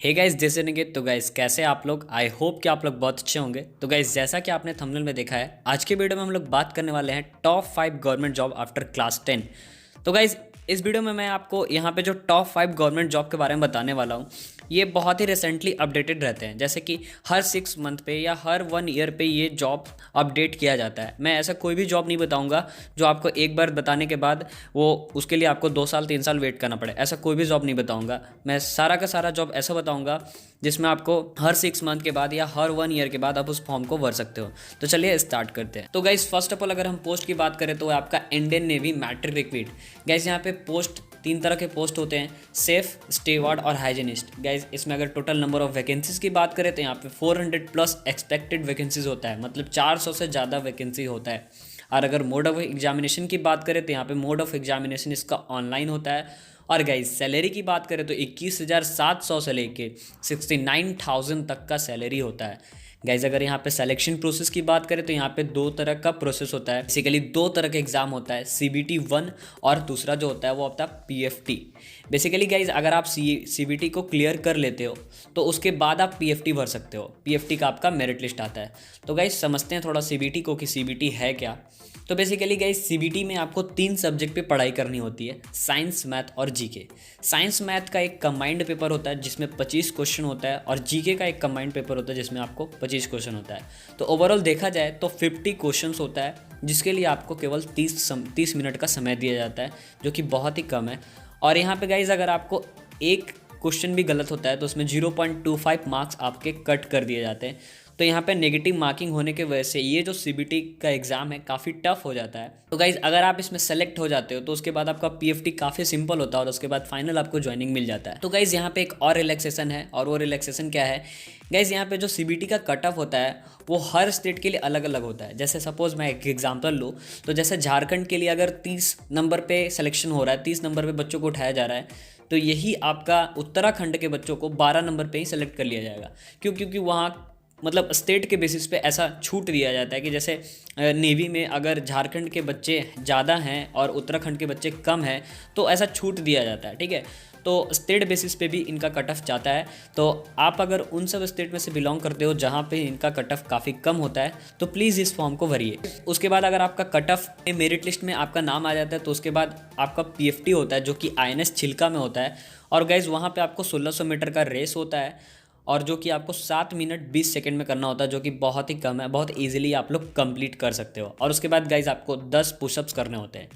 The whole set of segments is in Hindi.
हे गाइस, जैसे निकेत। तो गाइस कैसे आप लोग? आई होप कि आप लोग बहुत अच्छे होंगे। तो गाइस जैसा कि आपने थंबनेल में देखा है, आज के वीडियो में हम लोग बात करने वाले हैं top 5 government job after class 10। तो गाइस इस वीडियो में मैं आपको यहाँ पे जो टॉप 5 गवर्नमेंट जॉब के बारे में बताने वाला हूँ, ये बहुत ही रिसेंटली अपडेटेड रहते हैं। जैसे कि हर 6 मंथ पे या हर 1 ईयर पे ये जॉब अपडेट किया जाता है। मैं ऐसा कोई भी जॉब नहीं बताऊंगा जो आपको एक बार बताने के बाद वो उसके लिए आपको 2 साल 3 साल वेट करना पड़े। ऐसा कोई भी जॉब नहीं बताऊंगा। मैं सारा का सारा जॉब ऐसा बताऊंगा जिसमें आपको हर 6 मंथ के बाद या हर 1 ईयर के बाद आप उस फॉर्म को भर सकते हो। तो चलिए स्टार्ट करते हैं। तो गाइस फर्स्ट ऑफ ऑल अगर हम पोस्ट की बात करें तो आपका Indian navy matric recruit. Guys यहाँ पे पोस्ट 3 तरह के पोस्ट होते हैं, सेफ, स्टेवार्ड और हाइजीनिस्ट। गाइस इसमें अगर टोटल नंबर ऑफ वैकेंसीज की बात करें तो यहाँ पे 400 प्लस एक्सपेक्टेड वैकेंसीज होता है, मतलब 400 से ज़्यादा वैकेंसी होता है। और अगर मोड ऑफ एग्जामिनेशन की बात करें तो यहाँ पे मोड ऑफ एग्जामिनेशन इसका ऑनलाइन होता है। और गाइस सैलरी की बात करें तो 21,700 से लेके 69,000 तक का सैलरी होता है। गाइज अगर यहाँ पे सिलेक्शन प्रोसेस की बात करें तो यहाँ पे 2 तरह का प्रोसेस होता है। बेसिकली 2 तरह का एग्जाम होता है, CBT 1 और दूसरा जो होता है वो होता है PFT। बेसिकली गाइज अगर आप CBT को क्लियर कर लेते हो तो उसके बाद आप PFT भर सकते हो। PFT का आपका मेरिट लिस्ट आता है। तो गाइज समझते हैं थोड़ा CBT को कि CBT है क्या। तो बेसिकली गाइज CBT में आपको 3 सब्जेक्ट पे पढ़ाई करनी होती है, साइंस, मैथ और जीके। साइंस मैथ का एक कंबाइंड पेपर होता है जिसमें 25 क्वेश्चन होता है, और जीके का एक कंबाइंड पेपर होता है जिसमें आपको 25 क्वेश्चन होता है। तो ओवरऑल देखा जाए तो 50 क्वेश्चन होता है, जिसके लिए आपको केवल 30 मिनट का समय दिया जाता है, जो कि बहुत ही कम है। और यहाँ पे गाइज अगर आपको एक क्वेश्चन भी गलत होता है तो उसमें 0.25 मार्क्स आपके कट कर दिए जाते हैं। तो यहाँ पे नेगेटिव मार्किंग होने की वजह से ये जो CBT का एग्ज़ाम है काफ़ी टफ हो जाता है। तो गाइज अगर आप इसमें सेलेक्ट हो जाते हो तो उसके बाद आपका PFT काफ़ी सिंपल होता है और उसके बाद फाइनल आपको ज्वाइनिंग मिल जाता है। तो गाइज यहाँ पे एक और रिलैक्सेशन है, और वो रिलैक्सेशन क्या है? गाइज यहाँ पे जो CBT का कट ऑफ होता है वो हर स्टेट के लिए अलग अलग होता है। जैसे सपोज मैं एक एग्जांपल लूँ तो जैसे झारखंड के लिए अगर 30 नंबर पे सिलेक्शन हो रहा है, 30 नंबर पे बच्चों को उठाया जा रहा है, तो यही आपका उत्तराखंड के बच्चों को 12 नंबर पे ही सेलेक्ट कर लिया जाएगा। क्योंकि वहाँ मतलब स्टेट के बेसिस पे ऐसा छूट दिया जाता है कि जैसे नेवी में अगर झारखंड के बच्चे ज़्यादा हैं और उत्तराखंड के बच्चे कम हैं तो ऐसा छूट दिया जाता है, ठीक है। तो स्टेट बेसिस पे भी इनका कट ऑफ जाता है। तो आप अगर उन सब स्टेट में से बिलोंग करते हो जहाँ पे इनका कट ऑफ काफ़ी कम होता है तो प्लीज़ इस फॉर्म को भरिए। उसके बाद अगर आपका कट ऑफ मेरिट लिस्ट में आपका नाम आ जाता है तो उसके बाद आपका PFT होता है जो कि INS छिलका में होता है। और गाइज़ वहाँ पे आपको 1600 मीटर का रेस होता है, और जो कि आपको 7 मिनट 20 सेकंड में करना होता है, जो कि बहुत ही कम है। बहुत इजीली आप लोग कंप्लीट कर सकते हो। और उसके बाद गाइज आपको 10 पुशअप्स करने होते हैं।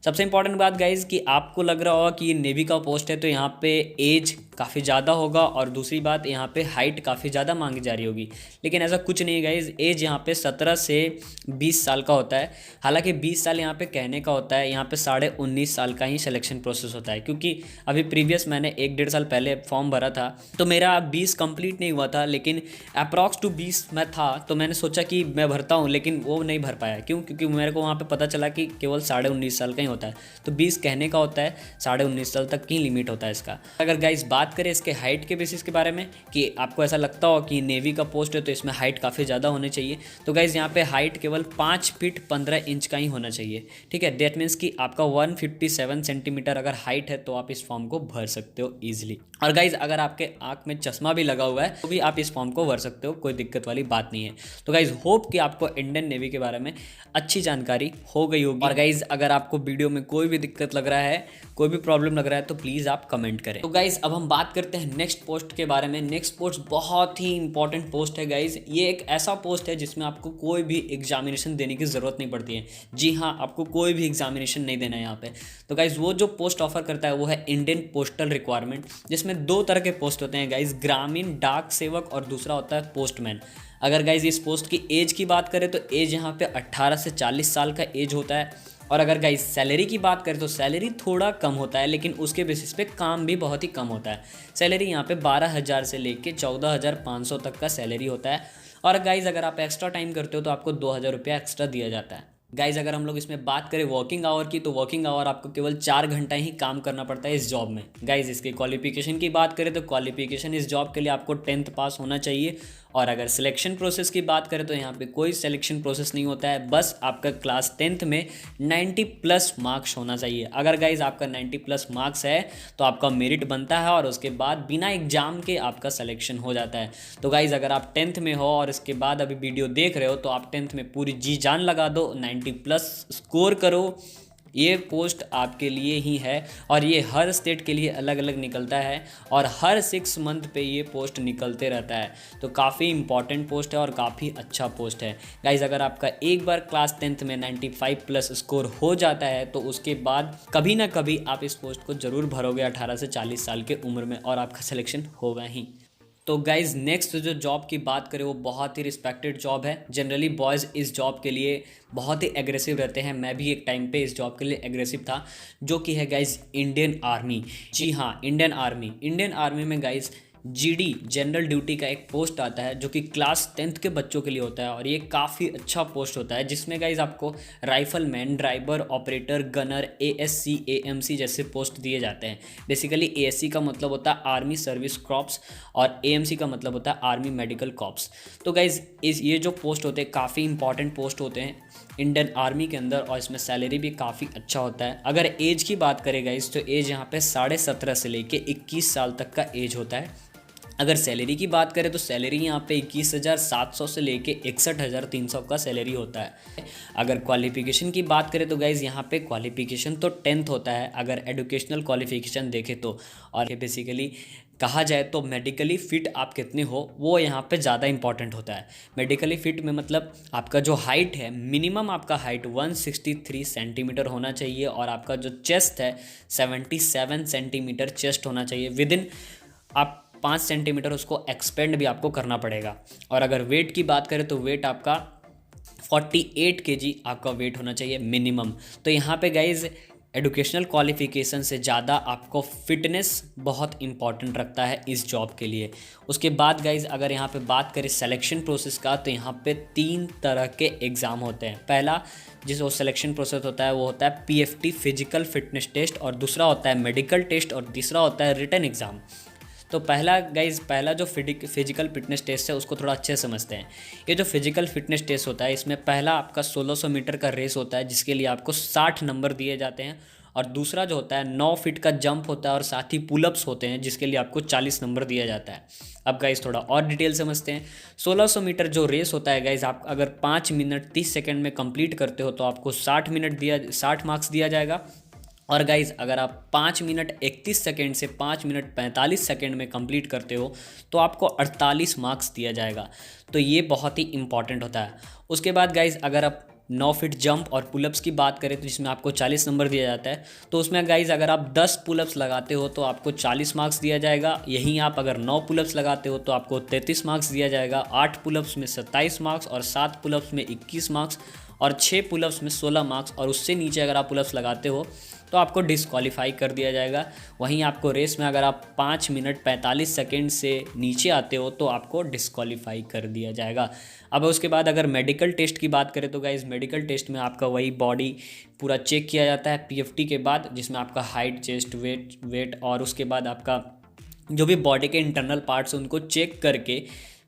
सबसे इंपॉर्टेंट बात गाइज कि आपको लग रहा होगा कि ये नेवी का पोस्ट है तो यहाँ पे एज काफ़ी ज़्यादा होगा, और दूसरी बात यहाँ पे हाइट काफ़ी ज़्यादा मांगी जा रही होगी। लेकिन ऐसा कुछ नहीं है गाइज, एज यहाँ पे 17 से 20 साल का होता है। हालांकि 20 साल यहाँ पे कहने का होता है, यहाँ पे 19.5 साल का ही सिलेक्शन प्रोसेस होता है। क्योंकि अभी प्रीवियस मैंने 1 डेढ़ साल पहले फॉर्म भरा था तो मेरा 20 कंप्लीट नहीं हुआ था, लेकिन अप्रॉक्स टू 20 मैं था। तो मैंने सोचा कि मैं भरता हूँ, लेकिन वो नहीं भर पाया। क्यों? क्योंकि मेरे को वहाँ पे पता चला कि केवल 19.5 साल का ही होता है। तो 20 कहने का होता है, 19.5 साल तक की लिमिट होता है इसका। अगर गाइस बात करें इसके हाइट के बेसिस के बारे में कि आपको ऐसा लगता हो कि नेवी का पोस्ट है तो इसमें हाइट काफ़ी ज़्यादा होनी चाहिए, तो गाइस यहाँ पे हाइट केवल 5 फीट 15 इंच का ही होना चाहिए, ठीक है। दैट मीन्स कि आपका 157 सेंटीमीटर अगर हाइट है तो आप इस फॉर्म को भर सकते हो ईजिली। और गाइज अगर आपके आंख में चश्मा भी लगा हुआ है तो भी आप इस फॉर्म को भर सकते हो, कोई दिक्कत वाली बात नहीं है। तो गाइज होप कि आपको इंडियन नेवी के बारे में अच्छी जानकारी हो गई होगी। और गाइज अगर आपको वीडियो में कोई भी दिक्कत लग रहा है, कोई भी प्रॉब्लम लग रहा है तो प्लीज़ आप कमेंट करें। तो गाइज अब हम बात करते हैं नेक्स्ट पोस्ट के बारे में। नेक्स्ट पोस्ट बहुत ही इंपॉर्टेंट पोस्ट है गाइज। ये एक ऐसा पोस्ट है जिसमें आपको कोई भी एग्जामिनेशन देने की ज़रूरत नहीं पड़ती है। जी हाँ, आपको कोई भी एग्जामिनेशन नहीं देना है यहाँ पे। तो गाइज वो जो पोस्ट ऑफर करता है वो है इंडियन पोस्टल रिक्वायरमेंट, जिसमें 2 तरह के पोस्ट होते हैं गाइज, ग्रामीण डाक सेवक और दूसरा होता है पोस्टमैन। अगर गाइज इस पोस्ट की एज की बात करें तो एज यहाँ पे 18 से 40 साल का एज होता है। और अगर गाइज सैलरी की बात करें तो सैलरी थोड़ा कम होता है, लेकिन उसके बेसिस पे काम भी बहुत ही कम होता है। सैलरी यहाँ पे 12,000 से लेके 14,500 तक का सैलरी होता है। और गाइज अगर आप एक्स्ट्रा टाइम करते हो तो आपको 2,000 रुपया एक्स्ट्रा दिया जाता है। गाइज अगर हम लोग इसमें बात करें वर्किंग आवर की, तो वर्किंग आवर आपको केवल 4 घंटा ही काम करना पड़ता है इस जॉब में। गाइज इसके क्वालिफिकेशन की बात करें तो क्वालिफिकेशन इस जॉब के लिए आपको 10th पास होना चाहिए। और अगर सिलेक्शन प्रोसेस की बात करें तो यहाँ पे कोई सिलेक्शन प्रोसेस नहीं होता है, बस आपका क्लास 10th में 90+ मार्क्स होना चाहिए। अगर गाइज आपका 90+ मार्क्स है तो आपका मेरिट बनता है और उसके बाद बिना एग्जाम के आपका सिलेक्शन हो जाता है। तो गाइज अगर आप 10th में हो और इसके बाद अभी वीडियो देख रहे हो तो आप 10th में पूरी जी जान लगा दो, 90+ स्कोर करो। ये पोस्ट आपके लिए ही है और ये हर स्टेट के लिए अलग अलग निकलता है और हर 6 मंथ पे ये पोस्ट निकलते रहता है। तो काफ़ी इंपॉर्टेंट पोस्ट है और काफ़ी अच्छा पोस्ट है। गाइज अगर आपका एक बार क्लास 10th में 95+ स्कोर हो जाता है तो उसके बाद कभी ना कभी आप इस पोस्ट को ज़रूर भरोगे 18 से 40 साल के उम्र में और आपका सिलेक्शन होगा ही। तो गाइज़ नेक्स्ट जो जॉब की बात करें वो बहुत ही रिस्पेक्टेड जॉब है। जनरली बॉयज़ इस जॉब के लिए बहुत ही एग्रेसिव रहते हैं। मैं भी एक टाइम पे इस जॉब के लिए एग्रेसिव था, जो कि है गाइज़ इंडियन आर्मी। जी हाँ, इंडियन आर्मी। इंडियन आर्मी में गाइज़ जीडी जनरल ड्यूटी का एक पोस्ट आता है जो कि क्लास 10th के बच्चों के लिए होता है और ये काफ़ी अच्छा पोस्ट होता है, जिसमें गाइज आपको rifleman, driver, operator, gunner, ASC, AMC जैसे पोस्ट दिए जाते हैं। बेसिकली एएससी का मतलब होता है आर्मी सर्विस कॉर्प्स और एएमसी का मतलब होता है आर्मी मेडिकल कॉर्प्स। तो गाइज ये जो पोस्ट होते हैं काफ़ी इंपॉर्टेंट पोस्ट होते हैं इंडियन आर्मी के अंदर और इसमें सैलरी भी काफ़ी अच्छा होता है। अगर एज की बात करें गाइज तो एज यहाँ पे 17.5 से लेके 21 साल तक का एज होता है। अगर सैलरी की बात करें तो सैलरी यहाँ पे 21,700 से लेके 61,300 का सैलरी होता है। अगर क्वालिफिकेशन की बात करें तो गाइज़ यहाँ पे क्वालिफिकेशन तो 10th होता है अगर एजुकेशनल क्वालिफिकेशन देखें तो। और बेसिकली कहा जाए तो मेडिकली फ़िट आप कितने हो वो यहाँ पे ज़्यादा इंपॉर्टेंट होता है। मेडिकली फ़िट में मतलब आपका जो हाइट है, मिनिमम आपका हाइट 163 सेंटीमीटर होना चाहिए और आपका जो चेस्ट है 77 सेंटीमीटर चेस्ट होना चाहिए। विदिन आप 5 सेंटीमीटर उसको एक्सपेंड भी आपको करना पड़ेगा। और अगर वेट की बात करें तो वेट आपका 48 kg आपका वेट होना चाहिए मिनिमम। तो यहाँ पे गाइज एजुकेशनल क्वालिफिकेशन से ज़्यादा आपको फिटनेस बहुत इंपॉर्टेंट रखता है इस जॉब के लिए। उसके बाद गाइज अगर यहाँ पे बात करें सिलेक्शन प्रोसेस का तो यहाँ पे 3 तरह के एग्ज़ाम होते हैं। पहला जिस वो सिलेक्शन प्रोसेस होता है वो होता है पीएफटी फिजिकल फिटनेस टेस्ट, और दूसरा होता है मेडिकल टेस्ट, और तीसरा होता है रिटन एग्ज़ाम। तो पहला जो फिजिकल फिटनेस टेस्ट है उसको थोड़ा अच्छे से समझते हैं। ये जो फिजिकल फिटनेस टेस्ट होता है इसमें पहला आपका 1600 मीटर का रेस होता है जिसके लिए आपको 60 नंबर दिए जाते हैं, और दूसरा जो होता है 9 फीट का जंप होता है और साथ ही पुलअप्स होते हैं जिसके लिए आपको 40 नंबर दिया जाता है। अब गाइज़ थोड़ा और डिटेल समझते हैं। 1600 मीटर जो रेस होता है गाइज़, आप अगर 5 मिनट 30 सेकेंड में कंप्लीट करते हो तो आपको 60 मार्क्स दिया जाएगा। और गाइज़ अगर आप 5 मिनट 31 सेकेंड से 5 मिनट 45 सेकेंड में कंप्लीट करते हो तो आपको 48 मार्क्स दिया जाएगा। तो ये बहुत ही इंपॉर्टेंट होता है। उसके बाद गाइज़ अगर आप 9 फीट जंप और पुलअप्स की बात करें तो जिसमें आपको 40 नंबर दिया जाता है, तो उसमें गाइज़ अगर आप 10 पुलअप्स लगाते हो तो आपको 40 मार्क्स दिया जाएगा। यहीं आप अगर 9 पुलअप्स लगाते हो तो आपको 33 मार्क्स दिया जाएगा। 8 पुलअप्स में 27 मार्क्स और 7 पुलअप्स में 21 मार्क्स और 6 पुलअप्स में 16 मार्क्स, और उससे नीचे अगर आप पुलअप्स लगाते हो तो आपको डिस्क्वालीफाई कर दिया जाएगा। वहीं आपको रेस में अगर आप 5 मिनट 45 सेकेंड से नीचे आते हो तो आपको डिस्क्वालीफाई कर दिया जाएगा। अब उसके बाद अगर मेडिकल टेस्ट की बात करें तो गाइज़ मेडिकल टेस्ट में आपका वही बॉडी पूरा चेक किया जाता है पीएफटी के बाद, जिसमें आपका हाइट, चेस्ट, वेट और उसके बाद आपका जो भी बॉडी के इंटरनल पार्ट्स उनको चेक करके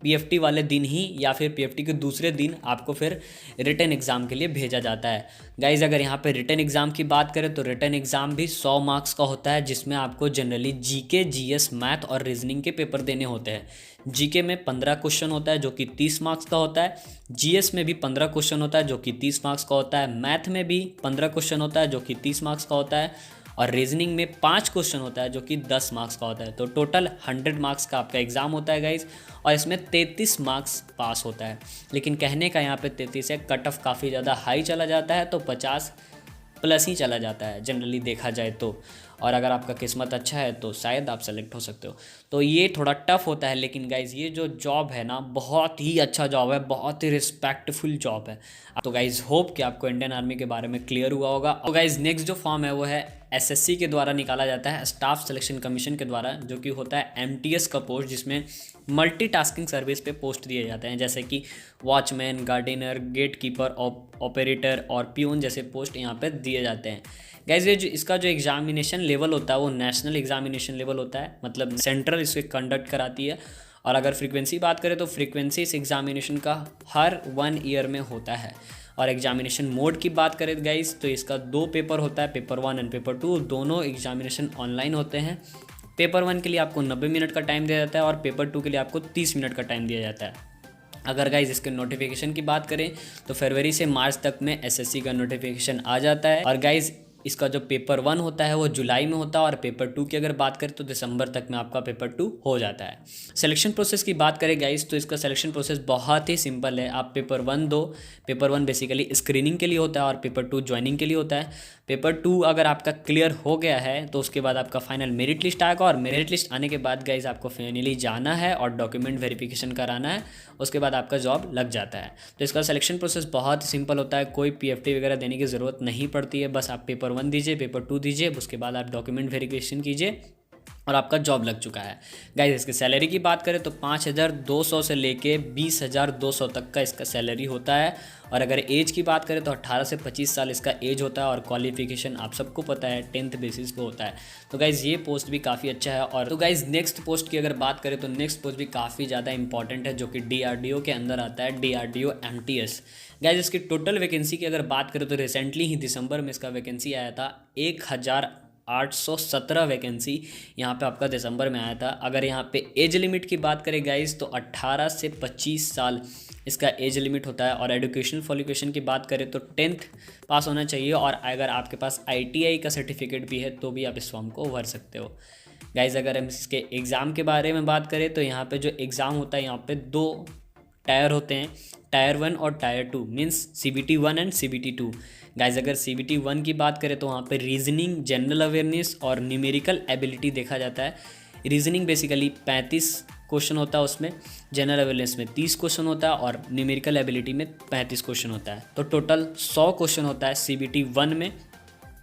पीएफटी वाले दिन ही या फिर पीएफटी के दूसरे दिन आपको फिर रिटन एग्ज़ाम के लिए भेजा जाता है। गाइज़ अगर यहाँ पे रिटन एग्ज़ाम की बात करें तो रिटन एग्ज़ाम भी 100 मार्क्स का होता है, जिसमें आपको जनरली जीके, जीएस, मैथ और रीजनिंग के पेपर देने होते हैं। जीके में 15 क्वेश्चन होता है जो कि 30 मार्क्स का होता है। जीएस में भी 15 क्वेश्चन होता है जो कि 30 मार्क्स का होता है। मैथ में भी 15 क्वेश्चन होता है जो कि 30 मार्क्स का होता है। और रीजनिंग में 5 क्वेश्चन होता है जो कि 10 मार्क्स का होता है। तो टोटल 100 मार्क्स का आपका एग्ज़ाम होता है गाइज़, और इसमें 33 मार्क्स पास होता है। लेकिन कहने का यहाँ पे 33 है, कट ऑफ काफ़ी ज़्यादा हाई चला जाता है तो 50+ ही चला जाता है जनरली देखा जाए तो। और अगर आपका किस्मत अच्छा है तो शायद आप सेलेक्ट हो सकते हो। तो ये थोड़ा टफ होता है, लेकिन गाइज़ ये जो जॉब है ना बहुत ही अच्छा जॉब है, बहुत ही रिस्पेक्टफुल जॉब है। तो गाइज़ होप कि आपको इंडियन आर्मी के बारे में क्लियर हुआ होगा। तो गाइज़ नेक्स्ट जो फॉर्म है वो है एसएससी के द्वारा निकाला जाता है, स्टाफ सिलेक्शन कमीशन के द्वारा, जो कि होता है एमटीएस का पोस्ट, जिसमें मल्टीटास्किंग सर्विस पे पोस्ट दिए जाते हैं, जैसे कि watchman, gardener, gate keeper, operator और पियून जैसे पोस्ट यहाँ पे दिए जाते हैं। गाइज ये जो इसका जो एग्जामिनेशन लेवल होता है वो नेशनल एग्जामिनेशन लेवल होता है, मतलब सेंट्रल इसे कंडक्ट कराती है। और अगर फ्रीक्वेंसी बात करें तो फ्रीक्वेंसी इस एग्जामिनेशन का हर 1 ईयर में होता है। और एग्जामिनेशन मोड की बात करें गाइज तो इसका 2 पेपर होता है, पेपर 1 एंड पेपर 2, दोनों एग्जामिनेशन ऑनलाइन होते हैं। पेपर 1 के लिए आपको 90 मिनट का टाइम दिया जाता है और पेपर 2 के लिए आपको 30 मिनट का टाइम दिया जाता है। अगर गाइज इसके नोटिफिकेशन की बात करें तो फरवरी से मार्च तक में एसएससी का नोटिफिकेशन आ जाता है। और गाइज इसका जो पेपर 1 होता है वो जुलाई में होता है और पेपर 2 की अगर बात करें तो दिसंबर तक में आपका पेपर 2 हो जाता है। सिलेक्शन प्रोसेस की बात करें गाइस तो इसका सिलेक्शन प्रोसेस बहुत ही सिंपल है। आप पेपर 1 दो, पेपर 1 बेसिकली स्क्रीनिंग के लिए होता है और पेपर 2 ज्वाइनिंग के लिए होता है। पेपर 2 अगर आपका क्लियर हो गया है तो उसके बाद आपका फाइनल मेरिट लिस्ट आएगा और मेरिट लिस्ट आने के बाद गाइज आपको फाइनली जाना है और डॉक्यूमेंट वेरिफिकेशन कराना है, उसके बाद आपका जॉब लग जाता है। तो इसका सिलेक्शन प्रोसेस बहुत सिंपल होता है, कोई पीएफटी वगैरह देने की ज़रूरत नहीं पड़ती है। बस आप पेपर 1 दीजिए, पेपर 2 दीजिए, उसके बाद आप डॉक्यूमेंट वेरिफिकेशन कीजिए और आपका जॉब लग चुका है। गाइस इसकी सैलरी की बात करें तो 5,200 से लेके 20,200 तक का इसका सैलरी होता है। और अगर एज की बात करें तो 18 से 25 साल इसका एज होता है और क्वालिफिकेशन आप सबको पता है 10th बेसिस पे होता है। तो गाइज़ ये पोस्ट भी काफ़ी अच्छा है। और तो गाइज़ नेक्स्ट पोस्ट की अगर बात करें तो नेक्स्ट पोस्ट भी काफ़ी ज़्यादा इंपॉर्टेंट है, जो कि DRDO के अंदर आता है, DRDO MTS। गाइज़ इसकी टोटल वैकेंसी की अगर बात करें तो रिसेंटली ही दिसंबर में इसका वैकेंसी आया था, 1,817 वैकेंसी यहाँ पे आपका दिसंबर में आया था। अगर यहाँ पे एज लिमिट की बात करें गाइस तो 18 से 25 साल इसका एज लिमिट होता है। और एजुकेशनल क्वालिफिकेशन की बात करें तो 10th पास होना चाहिए और अगर आपके पास ITI का सर्टिफिकेट भी है तो भी आप इस फॉर्म को भर सकते हो। गाइस अगर हम इसके एग्ज़ाम के बारे में बात करें तो यहाँ पे जो एग्ज़ाम होता है यहाँ पे 2 टायर होते हैं, टायर 1 और tyre 2, means CBT 1 and CBT 2। Guys अगर CBT 1 की बात करें तो वहाँ पे रीजनिंग, जनरल अवेयरनेस और न्यूमेरिकल एबिलिटी देखा जाता है। रीजनिंग बेसिकली 35 क्वेश्चन होता है उसमें, जनरल अवेयरनेस में 30 क्वेश्चन होता है और न्यूमेरिकल एबिलिटी में 35 क्वेश्चन होता है। तो टोटल 100 क्वेश्चन होता है CBT 1 में,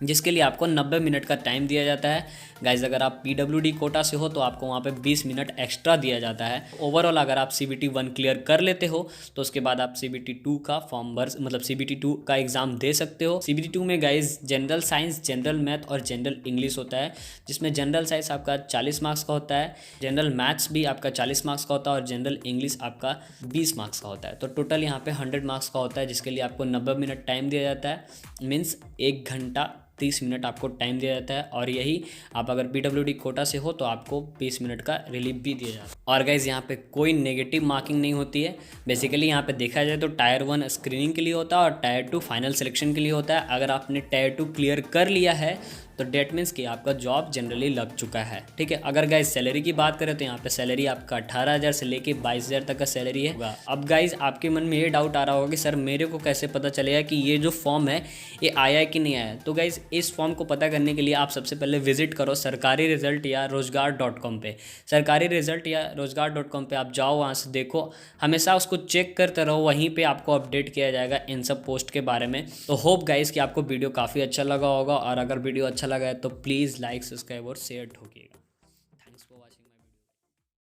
जिसके लिए आपको 90 मिनट का टाइम दिया जाता है। गाइज अगर आप PWD कोटा से हो तो आपको वहाँ पे 20 मिनट एक्स्ट्रा दिया जाता है। ओवरऑल अगर आप CBT 1 क्लियर कर लेते हो तो उसके बाद आप CBT 2 का फॉर्म मतलब CBT 2 का एग्ज़ाम दे सकते हो। CBT 2 में guys general science, general math और जनरल इंग्लिश होता है, जिसमें जनरल साइंस आपका 40 मार्क्स का होता है, जनरल मैथ्स भी आपका 40 मार्क्स का होता है और जनरल इंग्लिश आपका 20 मार्क्स का होता है। तो टोटल यहाँ पे 100 मार्क्स का होता है, जिसके लिए आपको 90 मिनट टाइम दिया जाता है, मीन्स 1 घंटा 30 मिनट आपको टाइम दिया जाता है। और यही आप अगर PWD कोटा से हो तो आपको 20 मिनट का रिलीफ भी दिया जाता है। और गाइज यहाँ पे कोई नेगेटिव मार्किंग नहीं होती है। बेसिकली यहाँ पे देखा जाए तो टायर 1 स्क्रीनिंग के लिए होता है और टायर 2 फाइनल सिलेक्शन के लिए होता है। अगर आपने टायर 2 क्लियर कर लिया है तो डेट मीन्स कि आपका जॉब जनरली लग चुका है, ठीक है। अगर गाइज सैलरी की बात करें तो यहाँ पे सैलरी आपका 18,000 से लेके 22,000 तक का सैलरी है। अब गाइज आपके मन में ये डाउट आ रहा होगा कि सर मेरे को कैसे पता चलेगा कि ये जो फॉर्म है ये आया है कि नहीं आया। तो गाइज इस फॉर्म को पता करने के लिए आप सबसे पहले विजिट करो सरकारी रिजल्ट या रोजगार.com पे। सरकारी रिजल्ट या रोजगार.com पे आप जाओ, वहाँ से देखो, हमेशा उसको चेक करते रहो, वहीं पे आपको अपडेट किया जाएगा इन सब पोस्ट के बारे में। तो होप गाइज कि आपको वीडियो काफ़ी अच्छा लगा होगा और अगर वीडियो अच्छा लगा है तो प्लीज़ लाइक, सब्सक्राइब और शेयर ठोकिएगा।